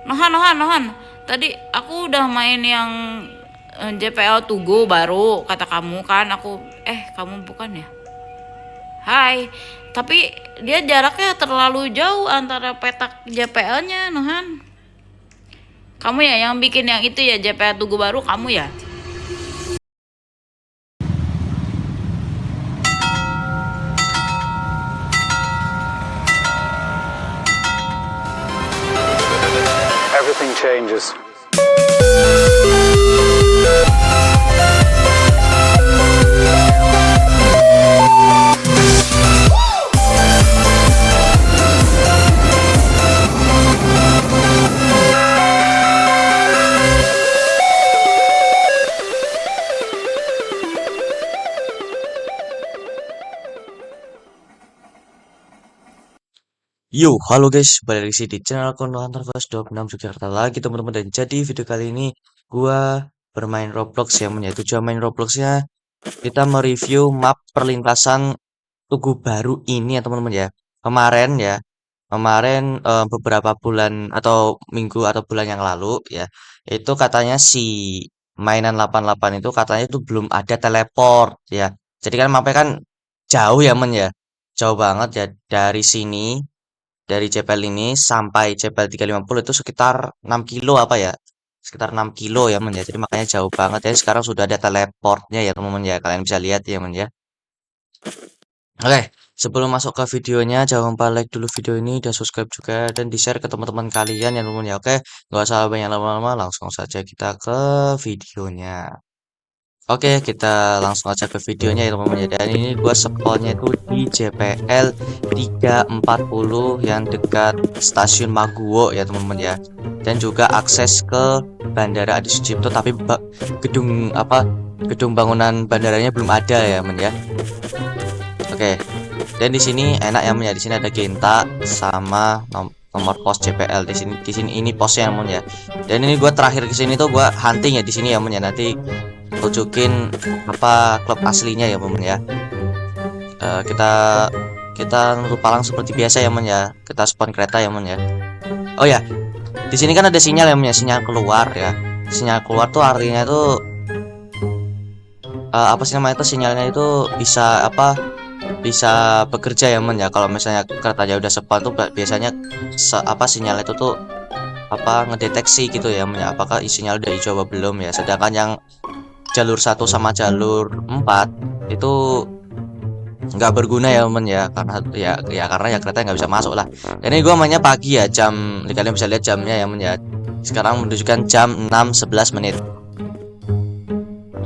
Nohan, Nohan, Nohan. Tadi aku udah main yang JPL Tugu baru, kata kamu kan. Kamu bukan ya? Hai, tapi dia jaraknya terlalu jauh antara petak JPL-nya, Nohan. Kamu ya yang bikin yang itu ya, JPL Tugu baru, kamu ya? Everything changes. Yo, halo guys, balik lagi di channel Kondohan First 26 Jakarta lagi teman-teman. Dan jadi video kali ini gua bermain Roblox ya, yaitu tujuan main Robloxnya kita mereview map perlintasan Tugu Baru ini ya teman-teman ya. Kemarin beberapa bulan atau minggu atau bulan yang lalu ya, itu katanya si mainan 88 itu katanya itu belum ada teleport ya. Jadi kan mapnya kan jauh ya ya, jauh banget ya dari sini, dari CPL ini sampai CPL 350 itu sekitar 6 kilo apa ya? Sekitar 6 kilo ya men ya. Jadi makanya jauh banget ya. Sekarang sudah ada teleportnya ya teman-teman ya. Kalian bisa lihat ya men ya. Oke, sebelum masuk ke videonya jangan lupa like dulu video ini dan subscribe juga dan di-share ke teman-teman kalian ya teman-teman ya. Oke, nggak usah banyak lama-lama, langsung saja kita ke videonya. Oke, kita langsung aja ke videonya ya teman-teman ya. Dan ini gua spawnnya itu di JPL 340 yang dekat stasiun Maguwo ya teman-teman ya. Dan juga akses ke Bandara Adi Sucipto, tapi gedung bangunan bandaranya belum ada ya men ya. Oke. Dan di sini enak ya men ya. Di sini ada Genta sama nomor pos JPL di sini ini posnya ya men ya. Dan ini gua terakhir ke sini tuh gua hunting ya di sini ya men ya. Nanti tunjukin apa klub aslinya ya men ya. Kita kita nutup palang seperti biasa ya men ya. Kita spawn kereta ya men ya. Oh ya, di sini kan ada sinyal ya men ya, sinyal keluar ya. Sinyal keluar tuh artinya tuh apa sih namanya itu, sinyalnya itu bisa bekerja ya men ya. Kalau misalnya keretanya udah spawn tuh biasanya sinyal itu tuh ngedeteksi gitu ya men ya, apakah sinyal udah hijau apa belum ya. Sedangkan yang jalur 1 sama jalur 4 itu nggak berguna ya men ya, karena ya kereta nggak bisa masuk lah. Dan ini gua mainnya pagi ya, kalian bisa lihat jamnya ya men ya. Sekarang menunjukkan jam 6.11 menit,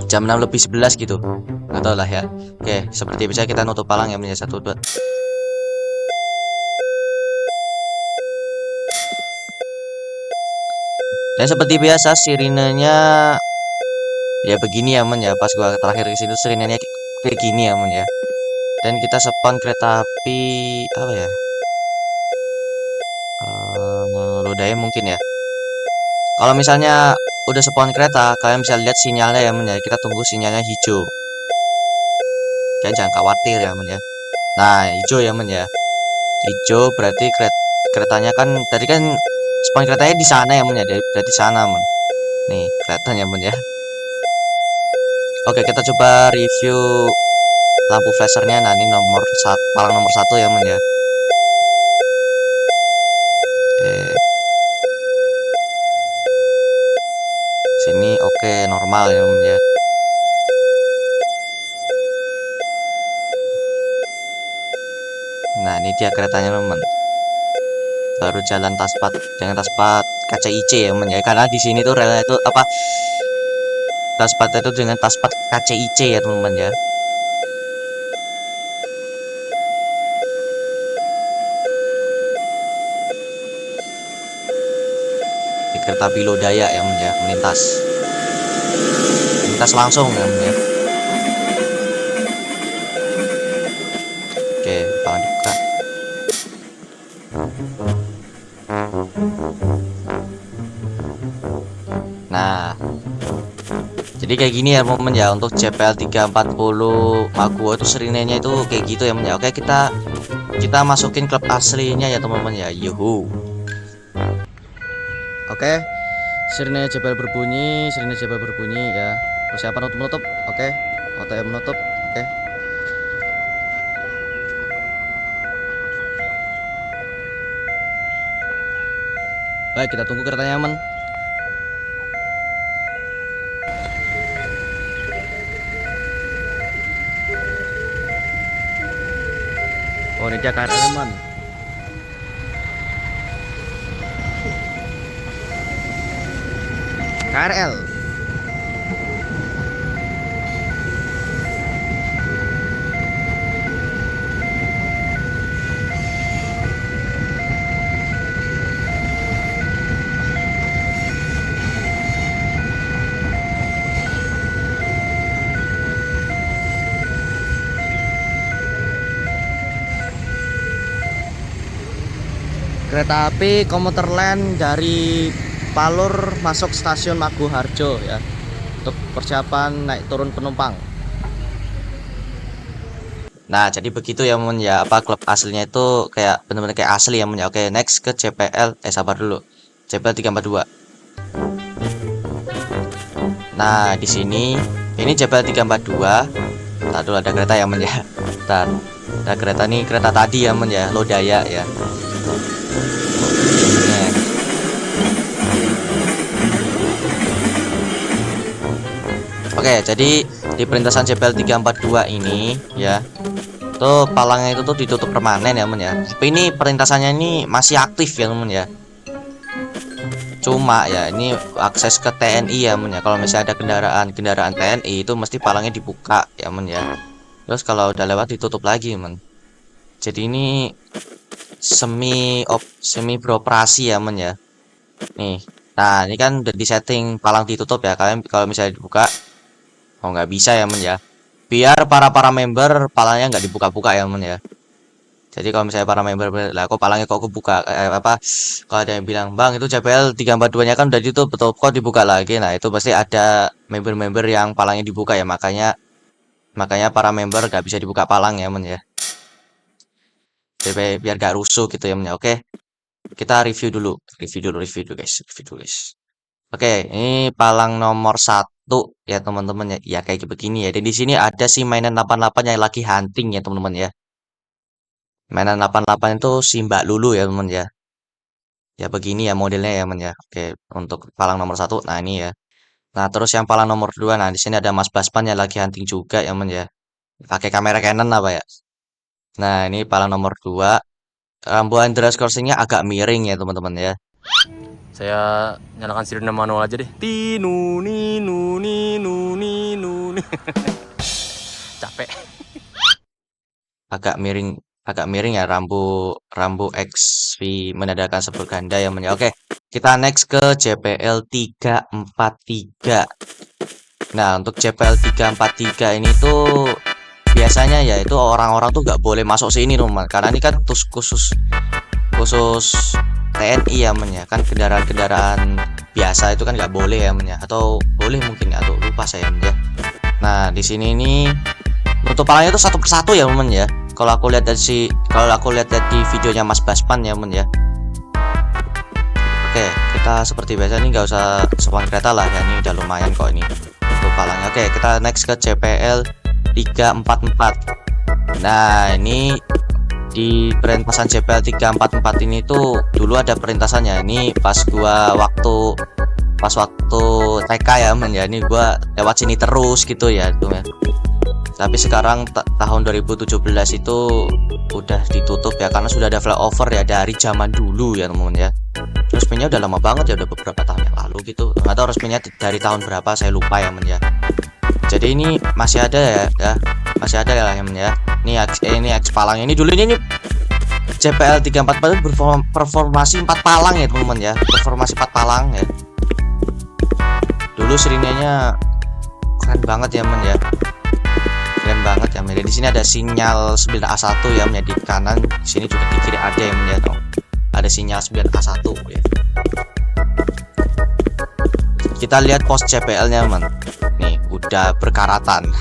jam 6 lebih 11 gitu, nggak tahu lah ya. Oke, seperti biasa kita nutup palang ya men ya. 1 2. Dan seperti biasa sirinenya ya begini ya men ya. Pas gua terakhir ke sini sirinenya kayak gini ya men ya. Dan kita spawn kereta api apa ya, Lodaya mungkin ya. Kalau misalnya udah spawn kereta, kalian bisa lihat sinyalnya ya men ya. Kita tunggu sinyalnya hijau. Kalian jangan khawatir ya men ya. Nah, hijau ya men ya. Hijau berarti keretanya kan tadi kan spawn keretanya di sana ya men ya. Berarti sana men. Nih, kelihatannya men ya. Oke, kita coba review lampu flashernya. Nah, ini palang nomor 1 ya men ya. Sini oke, normal ya men ya. Nah, ini dia keretanya teman. Baru jalan Taspat dengan Taspat KCIC ya men ya. Karena di sini tuh relnya itu Taspat itu dengan Taspat KCIC ya teman-teman ya. Di kereta api Lodaya ya men ya, melintas langsung ya men ya. Oke, palang dibuka. Nah, jadi kayak gini ya momen ya untuk JPL 340 Maguwo itu serinenya itu kayak gitu ya men ya. Oke, kita masukin klub aslinya ya teman-teman ya. Yuhu. Oke. Sirine JPL berbunyi, ya. Persiapan untuk menutup. Oke. OTM menutup. Oke. Baik, kita tunggu keretanya aman. Oh, ini dia KRL aman. KRL. Kereta api komuter lain dari Palur masuk stasiun Maguharjo ya, untuk persiapan naik turun penumpang. Nah, jadi begitu ya Mun ya, apa klub aslinya itu kayak bener-bener kayak asli ya Mun ya. Oke, next ke CPL, sabar dulu. CPL 342. Nah, di sini ini CPL 342. Tadi dulu ada kereta ya Mun ya. Bentar. Ada kereta nih, kereta tadi ya Mun ya, Lodaya ya. Oke, jadi di perlintasan CPL 342 ini ya, tuh palangnya itu tuh ditutup permanen ya temen ya. Tapi ini perlintasannya ini masih aktif ya temen ya. Cuma ya ini akses ke TNI ya temen ya. Kalau misalnya ada kendaraan TNI itu mesti palangnya dibuka ya temen ya. Terus kalau udah lewat ditutup lagi temen. Jadi ini semi beroperasi ya temen ya. Nih, nah ini kan udah disetting palang ditutup ya. Kalian kalau misalnya dibuka, oh nggak bisa ya men ya, biar para member palangnya nggak dibuka-buka ya men ya. Jadi kalau misalnya para member lah kok palangnya kok kebuka, apa kalau ada yang bilang bang itu CPL 342 nya kan udah ditutup betul kok dibuka lagi, nah itu pasti ada member-member yang palangnya dibuka ya, makanya para member nggak bisa dibuka palang ya men ya. Jadi biar gak rusuh gitu ya men ya. Oke, kita review dulu guys. Oke, ini palang nomor 1 ya teman-teman ya. Ya kayak begini ya. Dan di sini ada si mainan 88 yang lagi hunting ya teman-teman ya. Mainan 88 itu si Mbak Lulu ya teman ya. Ya begini ya modelnya ya teman ya. Oke, untuk palang nomor 1. Nah, ini ya. Nah, terus yang palang nomor 2. Nah, di sini ada Mas Baspan yang lagi hunting juga ya teman ya. Pakai kamera Canon apa ya. Nah, ini palang nomor 2. Rambu underscore-nya agak miring ya teman-teman ya. Saya nyalakan sirine manual aja deh. Tinu ninu ninu ninu. Capek. Agak miring ya rambu XV menandakan sebut ganda ya men. Oke, kita next ke JPL 343. Nah, untuk JPL 343 ini tuh biasanya ya itu orang-orang tuh nggak boleh masuk sini teman, karena ini kan khusus TNI ya men ya, kan kendaraan biasa itu kan nggak boleh ya men ya, atau boleh mungkin atau lupa saya men ya. Nah, di sini ini nutup palangnya itu satu persatu ya men ya. Kalau aku lihat di videonya Mas Baspan ya men ya. Oke, kita seperti biasa nih nggak usah sopan kereta lah ya, ini udah lumayan kok ini nutup palangnya. Oke, kita next ke JPL 344. Nah, ini di perlintasan JPL 344 ini tuh dulu ada perlintasannya. Ini pas waktu TK ya men ya, ini gua lewat sini terus gitu ya tuh ya. Tapi sekarang tahun 2017 itu udah ditutup ya, karena sudah ada flyover ya dari zaman dulu ya teman-teman ya. Resminya udah lama banget ya, udah beberapa tahun yang lalu gitu. Nggak tahu resminya dari tahun berapa, saya lupa ya men ya. Jadi ini masih ada ya, masih ada ya men ya. Ini X palang ini dulu ini JPL 344 berformasi 4 palang ya teman-teman ya. Berformasi 4 palang ya. Dulu sirinenya keren banget ya men ya. Keren banget ya men. Di sini ada sinyal 9A1 ya men, di kanan, di sini juga di kiri ada ya men ya. Ada sinyal 9A1 ya. Kita lihat pos JPL-nya men. Nih, udah berkaratan.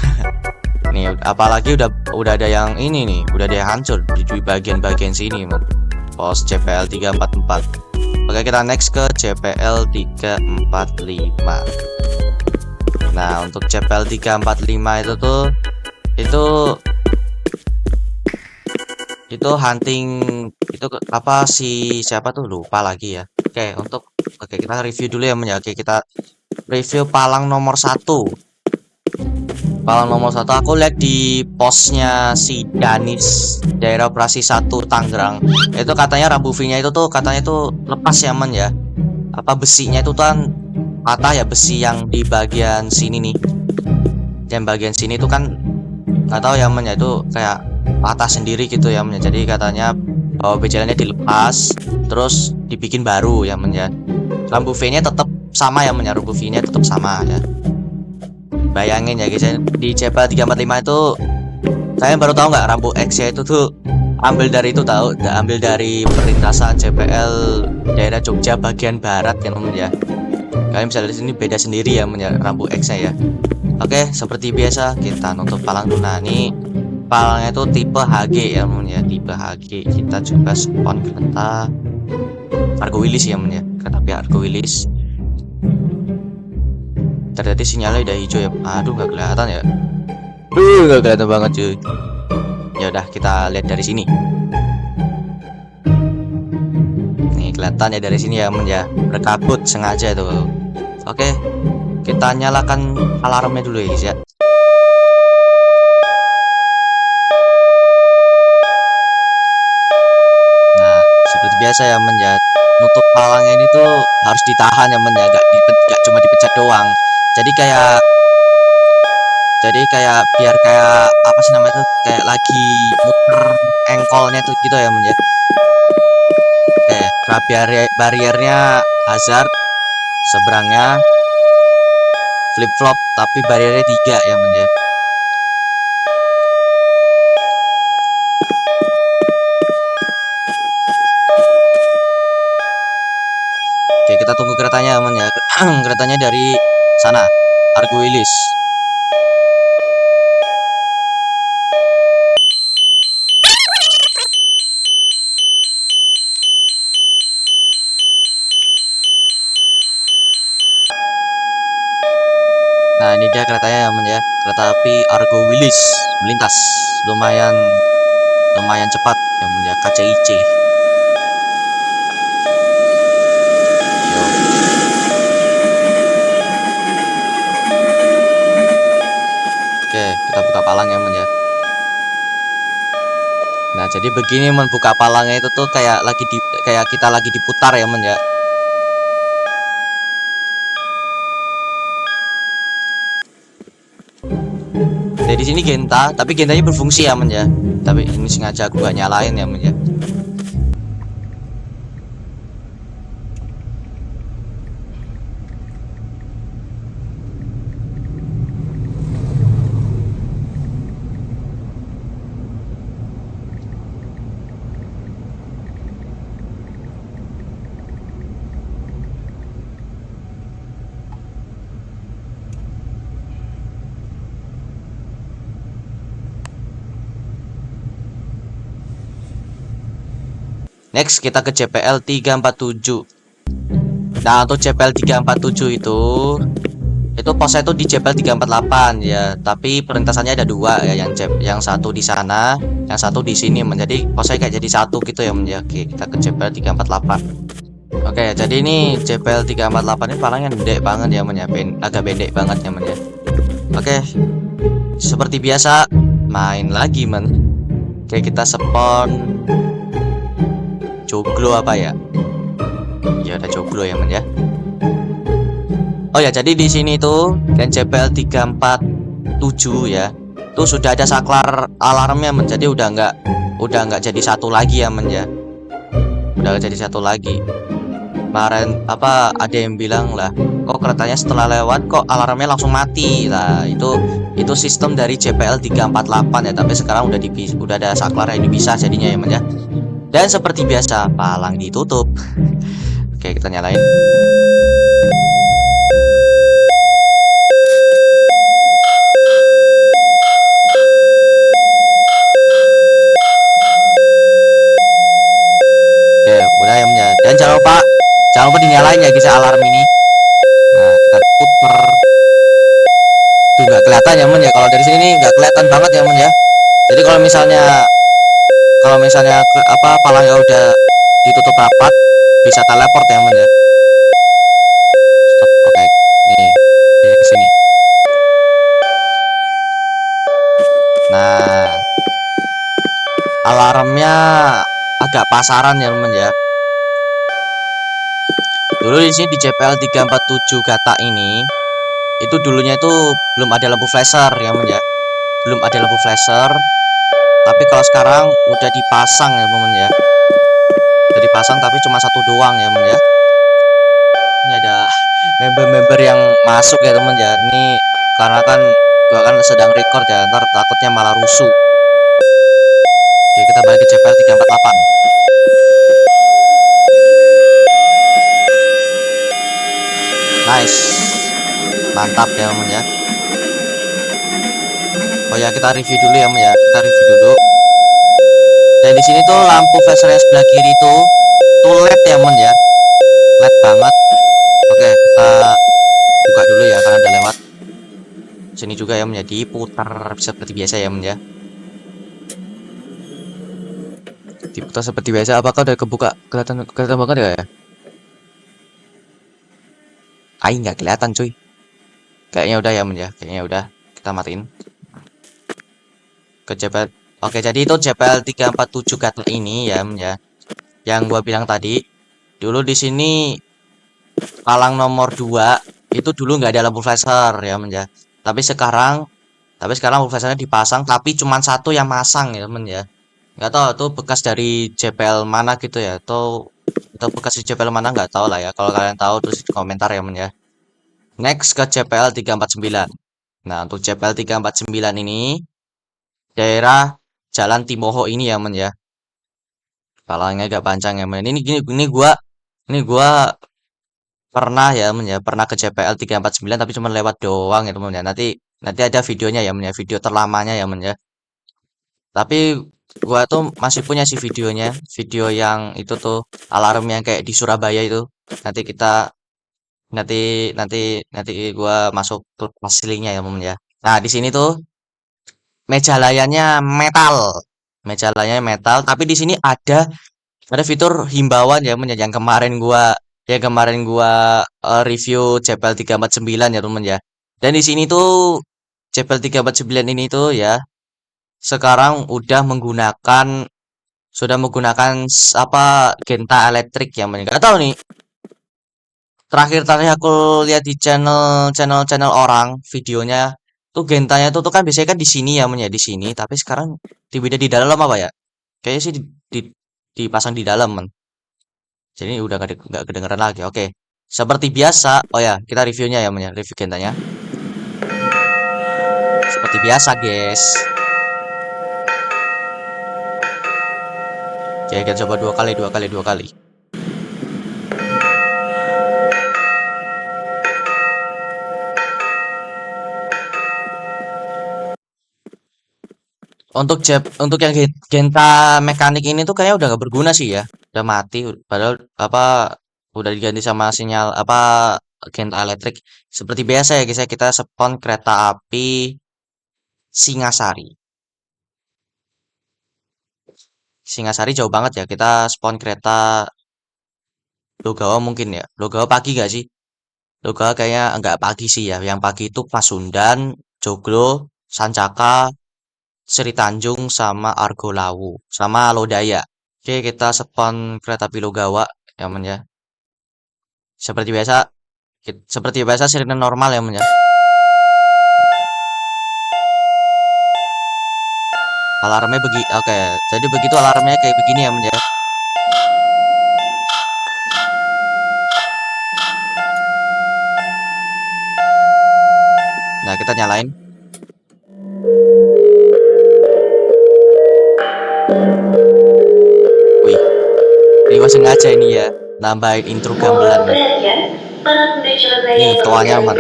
Nih, apalagi udah ada yang ini nih, udah ada yang hancur di bagian-bagian sini men. Pos JPL 344. Oke, Oke, kita next ke CPL 345. Nah, untuk CPL 345 itu hunting, itu apa sih, siapa tuh lupa lagi ya. Oke, kita review dulu ya, Oke, kita review palang nomor 1. Palang nomor 1 aku lihat di postnya si Danis, daerah operasi 1 Tangerang. Itu katanya rambu V-nya itu tuh katanya tuh lepas ya, ya. Apa besinya itu kan patah ya, besi yang di bagian sini nih. Yang bagian sini itu kan nggak tahu ya, ya itu kayak patah sendiri gitu ya, ya. Jadi katanya bahwa bejalannya dilepas terus dibikin baru ya, ya. Rambu V-nya tetap sama ya, ya. Rambu V-nya tetap sama ya. Bayangin ya guys, di CPL 345 itu kalian baru tahu nggak, rambu X-nya itu tuh ambil dari perlintasan CPL daerah Jogja bagian barat ya, ya. Kalian bisa lihat sini beda sendiri ya, rambu X-nya ya. Oke, seperti biasa kita nutup palang dulu. Nah, ini palangnya itu tipe HG ya, tipe HG. Kita coba spawn kereta Argo Wilis ya, kereta api Argo Wilis. Ternyata sinyalnya udah hijau ya. Aduh, nggak kelihatan ya. Nggak kelihatan banget cuy. Ya udah, kita lihat dari sini. Nih kelihatan ya dari sini ya, ya. Berkabut sengaja tuh. Oke, kita nyalakan alarmnya dulu ya guys ya. Nah, seperti biasa ya, ya. Nutup palangnya ini tuh harus ditahan ya, ya. Gak cuma dipecat doang. Jadi kayak biar kayak apa sih namanya tuh, kayak lagi muter engkolnya tuh gitu ya, ya. Oke, bariernya hazard, seberangnya flip flop, tapi bariernya 3 ya, ya. Oke, kita tunggu keretanya ya. Keretanya dari sana, Argo Wilis. Nah, ini dia keretanya ya, kereta api Argo Wilis melintas lumayan cepat ya, KCIC. Oke, kita buka palang ya, ya. Nah, jadi begini buka palangnya itu tuh kayak kita lagi diputar ya, ya. Jadi sini genta, tapi gentanya berfungsi ya, ya. Tapi ini sengaja aku gak nyalain ya, ya. Next kita ke CPL 347. Nah, untuk CPL 347 itu posnya itu di CPL 348 ya, tapi perlintasannya ada 2 ya, yang satu di sana, yang satu di sini, menjadi posnya kayak jadi satu gitu ya, Oke, kita ke CPL 348. Oke, jadi ini CPL 348 ini palangnya gede banget ya, agak pendek banget ya, Oke, seperti biasa main lagi, Oke, kita spawn joglo apa ya? Ya ada joglo ya, ya. Oh ya, jadi di sini tuh kan CPL 347 ya. Tuh sudah ada saklar alarmnya, Jadi udah nggak jadi satu lagi ya, ya. Udah gak jadi satu lagi. Kemarin ada yang bilang lah, kok keretanya setelah lewat kok alarmnya langsung mati. Nah, itu sistem dari CPL 348 ya, tapi sekarang udah ada saklar yang bisa jadinya ya, ya. Dan seperti biasa palang ditutup. Oke, kita nyalain. Oke, udah ya. Dan jangan Jangan lupa dinyalain ya guys ya, alarm ini. Nah, kita puter. Tuh nggak kelihatan ya men ya, kalau dari sini nih nggak kelihatan banget ya men ya. Jadi kalau misalnya apa palangnya udah ditutup rapat, bisa teleport ya men ya. Stop. Oke, nih dia ke sini. Nah, alarmnya agak pasaran ya men ya. Dulu di sini di JPL 347 Gata ini, itu dulunya itu belum ada lampu flasher ya men ya. Belum ada lampu flasher. Tapi kalau sekarang udah dipasang ya teman ya. Udah dipasang tapi cuma satu doang ya teman ya. Ini ada member-member yang masuk ya teman ya. Ini karena kan gua kan sedang record ya, ntar takutnya malah rusuh. Oke, kita balik ke CPL 348. Nice. Mantap ya teman ya. Oh ya, kita review dulu ya teman ya. Kita review dulu. Dan di sini tuh lampu flasher yang sebelah kiri tuh LED ya men ya, LED banget. Oke, kita buka dulu ya karena udah lewat. Sini juga ya men ya, diputar seperti biasa ya men ya. Diputar seperti biasa. Apakah udah kebuka? Kelihatan banget ya? Aing nggak kelihatan cuy. Kayaknya udah ya men ya. Kayaknya udah. Kita matiin. Ke JPL. Oke, jadi itu JPL 347 Gata ini ya men ya. Yang gua bilang tadi. Dulu di sini palang nomor 2 itu dulu nggak ada lampu flasher ya men ya. Tapi sekarang lampu flashernya dipasang, tapi cuma satu yang masang ya men ya. Nggak tahu tuh bekas dari JPL mana gitu ya, atau bekas di JPL mana nggak tahu lah ya. Kalau kalian tahu terus di komentar ya men ya. Next ke JPL 349. Nah, untuk JPL 349 ini daerah Jalan Timoho ini ya men ya. Palangnya agak panjang ya men. Ini gua pernah ya men ya, pernah ke JPL 349 tapi cuma lewat doang ya teman ya. Nanti ada videonya ya men ya, video terlamanya ya men ya. Tapi gua tuh masih punya sih videonya, video yang itu tuh alarm yang kayak di Surabaya itu. Nanti kita nanti gua masuk klub aslinya ya men ya. Nah, di sini tuh meja layarnya metal. Meja layarnya metal, tapi di sini ada fitur himbauan ya men ya, yang kemarin gua review JPL 349 ya temen ya. Dan di sini tuh JPL 349 ini tuh ya sekarang sudah menggunakan apa Genta elektrik ya men. Gak tahu nih. Terakhir aku lihat di channel orang videonya tuh Gentanya tuh kan biasanya kan di sini ya men ya, di sini, tapi sekarang tiba-tiba di dalam apa ya? Kayaknya sih dipasang di dalam men. Jadi udah nggak kedengeran lagi. Oke. Seperti biasa. Oh ya, kita reviewnya ya, review Gentanya. Seperti biasa, guys. Oke, kita coba dua kali. Untuk yang Genta mekanik ini tuh kayaknya udah nggak berguna sih ya. Udah mati. Padahal apa udah diganti sama sinyal apa Genta elektrik. Seperti biasa ya guys ya, kita spawn kereta api Singasari. Singasari jauh banget ya. Kita spawn kereta Logawa mungkin ya. Logawa pagi gak sih? Logawa kayaknya enggak pagi sih ya. Yang pagi itu Pasundan, Joglo, Sancaka, Sri Tanjung, sama Argolawu, sama Lodaya. Oke, kita spawn kereta api Logawa ya men ya. Seperti biasa sirine normal ya men ya. Alarmnya oke, jadi begitu alarmnya kayak begini ya men ya. Nah, kita nyalain. Wih, ini gua sengaja ini ya, nambahin intro gamelan. Nih, toanya aman.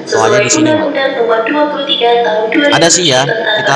Toanya di sini. Ada sih ya, kita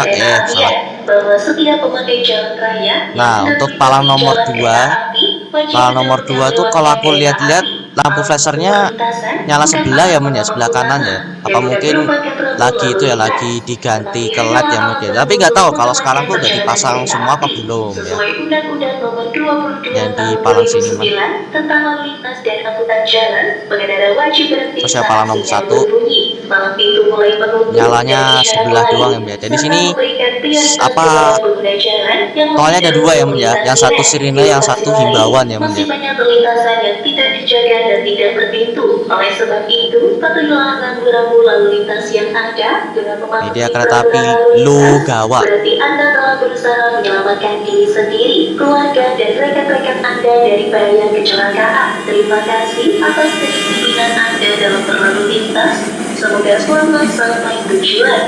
salah. bahwa setiap pemakai jalan raya Nah, yang untuk hendak palang melintasi nomor jalan 2, kereta api wajib palang nomor benar-benar 2 tuh kalau melewatkan aku kereta lihat-lihat api. lampu Alat flashernya perlintasan nyala bukan sebelah ya alat men ya, sebelah pemangku kanan ya. utama Apa dan bukan mungkin merupakan rambu lagi lalu itu ya lintas, lagi diganti tetapi ke LED hanyalah ya alat mungkin. Tapi nggak penuntut tahu kalau sekarang mengamankan tuh udah perjalanan dipasang kereta semua apa api belum ya. sesuai Undang-Undang Nomor 22 Yang Tahun dipalang sini man. 2009 tentang lalu lintas dan angkutan jalan. Pengendara wajib berhenti Terus ya saat palang nomor sinyal 1 berbunyi, malam pintu mulai menutup dan nyalanya isyarat sebelah lain, doang ya men ya. Jadi serta sini memberikan prioritas apa kepada pengguna jalan yang lebih tolnya ada dahulu dua ya men ya. Yang melintasi satu rel. sirine, Di yang lokasi satu lain, himbauan ya men masih ya. banyak perlintasan yang tidak dijaga dan tidak berpintu. Oleh sebab itu, patuhilah rambu-rambu lalu lintas yang ada dengan Ini dia mematuhi kereta api peraturan lalu lintas. Logawa. Berarti Anda telah berusaha menyelamatkan diri sendiri, keluarga, dan rekan-rekan Anda dari bahaya kecelakaan. Terima kasih atas kedisiplinan Anda dalam berlalu lintas. Semoga selamat sampai tujuan.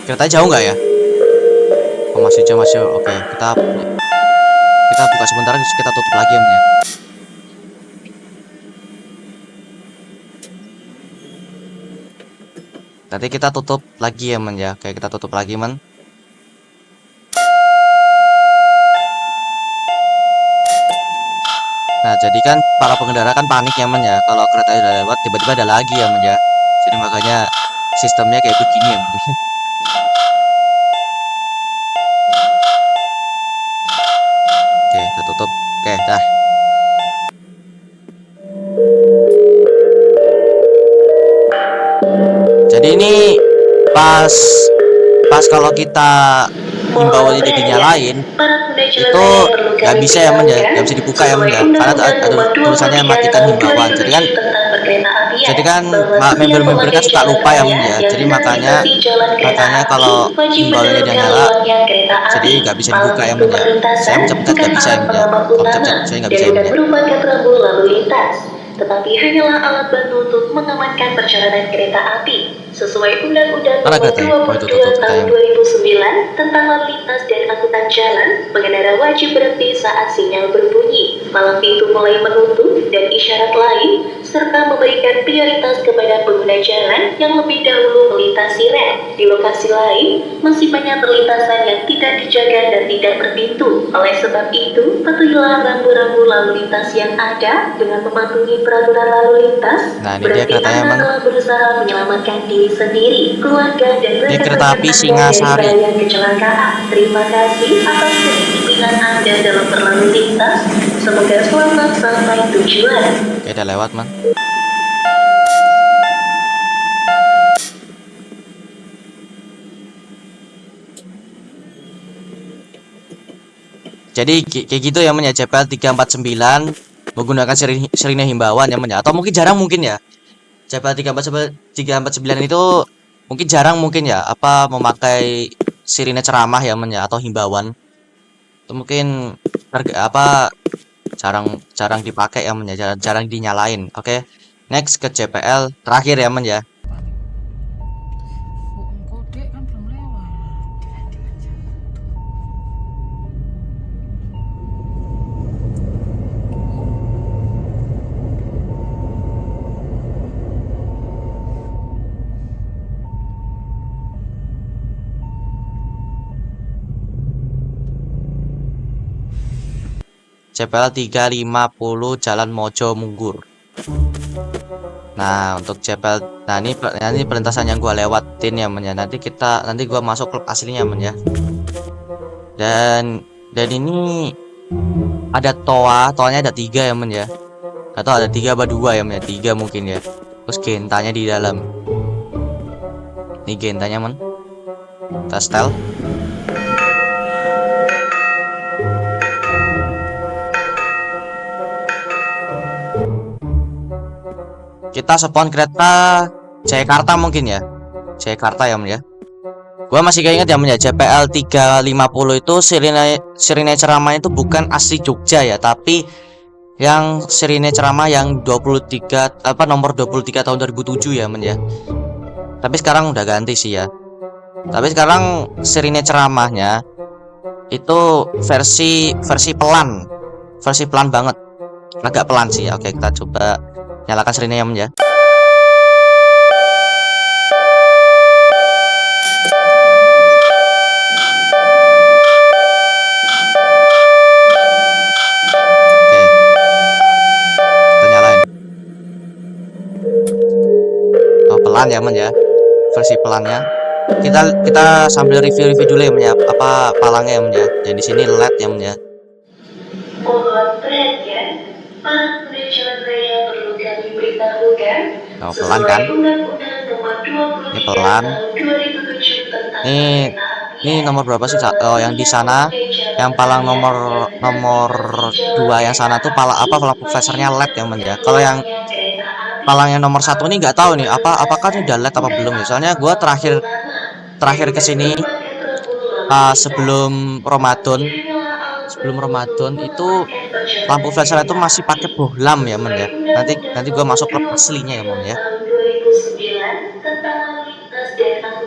Kereta jauh nggak ya? Oh, masih jauh, masih jauh. Oke, kita buka sebentar terus kita tutup lagi ya men ya. Nanti kita tutup lagi ya men ya. Oke, kita tutup lagi men. Nah, jadi kan para pengendara kan panik ya men ya. Kalau kereta udah lewat tiba-tiba ada lagi ya men ya. Jadi makanya sistemnya kayak begini ya men. Oke, kita tutup. Oke, dah. Jadi ini pas kalau kita himbauannya udah dinyalain itu nggak bisa ya men ya, nggak bisa dibuka ya men ya, karena ada tulisannya matikan himbauan. Jadi kan member-member kan suka lupa ya men ya. Jadi makanya kalau himbauannya udah nyala jadi nggak bisa dibuka ya men ya. Saya mencet-mencet nggak bisa ya men ya. Kalau mencet saya nggak bisa ya men ya. Merupakan rambu lalu lintas, tetapi hanyalah alat bantu untuk mengamankan perjalanan kereta api sesuai Undang-Undang Mana Nomor keretanya? Oh, itu 22 Tahun kayaknya. 2009 tentang lalu lintas dan angkutan jalan. Pengendara wajib berhenti saat sinyal berbunyi, malam pintu mulai menutup, dan isyarat lain, serta memberikan prioritas kepada pengguna jalan yang lebih dahulu melintasi rel. Di lokasi lain, masih banyak perlintasan yang tidak dijaga dan tidak berpintu. Oleh sebab itu, patuhilah rambu-rambu lalu lintas yang ada dengan mematuhi peraturan lalu lintas. Nah, ini dia Berarti keretanya Anda men. telah berusaha menyelamatkan diri sendiri, keluarga, dan Ini kereta rekan-rekan api Anda Singasari. dari bahaya kecelakaan. Terima kasih atas kedisiplinan Anda dalam berlalu lintas. Semoga selamat sampai tujuan. Oke, udah lewat man. Jadi kayak gitu ya men ya, CPL 349 menggunakan sirine himbauan ya men ya. Atau mungkin jarang mungkin ya. CPL 349 itu mungkin jarang mungkin ya apa memakai sirine ceramah ya men ya, atau himbauan. Itu mungkin apa jarang dipakai ya men ya, jarang dinyalain. Oke. Next ke CPL terakhir ya men ya. Kode kan belum lewat. CPL 350 Jalan Mojo Munggur. Nah, untuk CPL ini perlintasan yang gua lewatin ya men ya. Nanti gua masuk klub aslinya men ya. Dan ini ada toanya ada 3 ya men ya. Atau ada 3 apa 2 ya men ya, 3 mungkin ya. Terus gentanya di dalam. Ini gentanya men. Kita setel. Kita spawn kereta Jakarta mungkin ya. Jakarta ya men ya. Gua masih ingat ya men ya, CPL 350 itu sirine ceramah itu bukan asli Jogja ya, tapi yang sirine ceramah yang 23 apa nomor 23 tahun 2007 ya men ya. Tapi sekarang udah ganti sih ya. Tapi sekarang sirine ceramahnya itu versi pelan. Versi pelan banget. Agak pelan sih ya. Oke, kita coba nyalakan sirine ya men ya. pelan ya men ya, versi pelannya. Kita sambil review dulu ya men ya, apa palangnya ya men ya. Dan di sini LED ya men ya. Mohon perhatian, para pengguna jalan raya perlu kami beritahukan Oh, pelan kan? sesuai Undang-Undang Nomor Ini 23 pelan. Tahun 2007 tentang Ini Kereta nomor berapa sih? Oh, yang di sana, yang palang nomor 2 yang sana tuh pala apa lampu flashernya LED ya men ya. Kalau yang palang yang nomor 1 ini nggak tahu nih apakah ini udah LED apa belum ya. Soalnya gua terakhir ke sini sebelum Ramadan. Sebelum Ramadan itu lampu flasher itu masih pakai bohlam ya men ya. Nanti gua masuk klub aslinya ya men ya.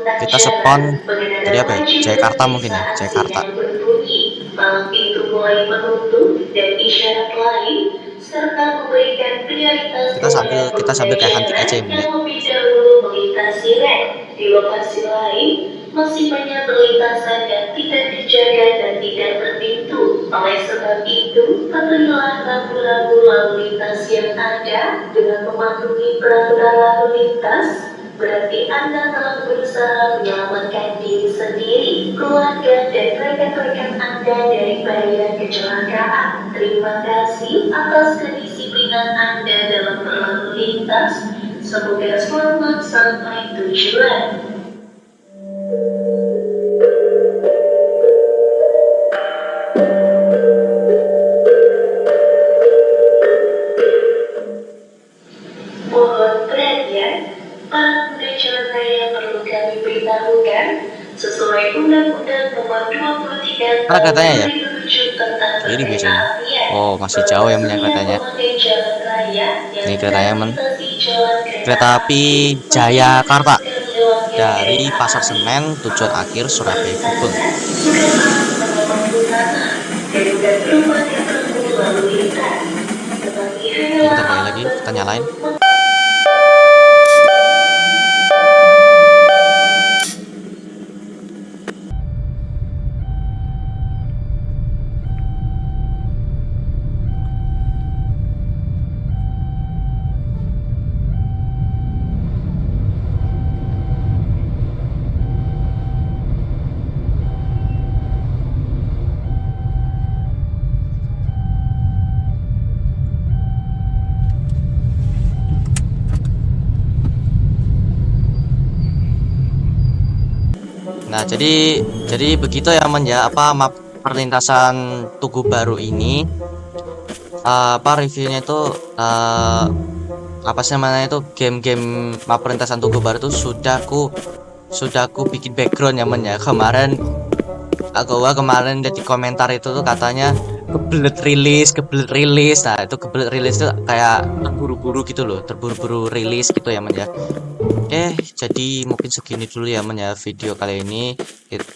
Kita spon tadi apa ya? Jakarta mungkin ya, Jakarta. Malam itu mulai menutup dan isyarat lain serta memberikan prioritas Kita sambil kayak hunting aja ya men ya. yang lebih dahulu melintasi rel. Di lokasi lain masih banyak perlintasan yang tidak dijaga dan tidak berpintu. Oleh sebab itu, patuhilah rambu-rambu lalu lintas yang ada dengan mematuhi peraturan lalu lintas. Berarti Anda telah berusaha menyelamatkan diri sendiri, keluarga, dan rekan-rekan Anda dari bahaya kecelakaan. Terima kasih atas kedisiplinan Anda dalam berlalu lintas. Semoga selamat sampai tujuan. Mohon perhatian, para pengguna jalan raya perlu kami beritahukan sesuai Undang-Undang Nomor 23 Mana katanya ya? 2007 tentang Ini biasanya. Kereta-apian. Oh, masih jauh ya men ya keretanya. Ini keretanya men. Kereta api Jayakarta dari Pasar Senen tujuan akhir Surabaya Gubeng. Kita balik lagi, kita nyalain. Nah, jadi begitu ya men ya, apa map perlintasan Tugu Baru ini apa reviewnya itu apa sih namanya itu game-game map perlintasan Tugu Baru itu sudah aku bikin background ya men ya. Kemarin di komentar itu tuh katanya kebelet rilis. Nah, itu kebelet rilis tuh kayak terburu-buru gitu loh, terburu-buru rilis gitu ya men ya. Jadi mungkin segini dulu ya men ya video kali ini.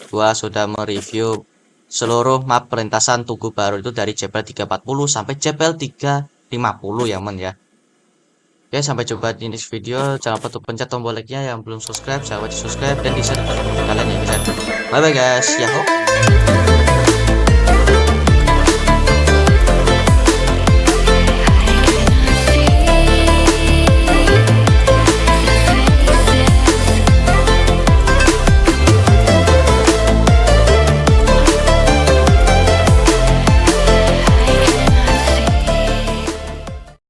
Gua sudah mereview seluruh map perlintasan Tugu Baru itu dari JPL 340 sampai JPL 350 ya men ya. Oke, sampai jumpa di next video. Jangan lupa untuk pencet tombol like-nya yang belum subscribe, jangan lupa di subscribe dan di share ke kalian ya guys. Bye bye guys. Yahoo.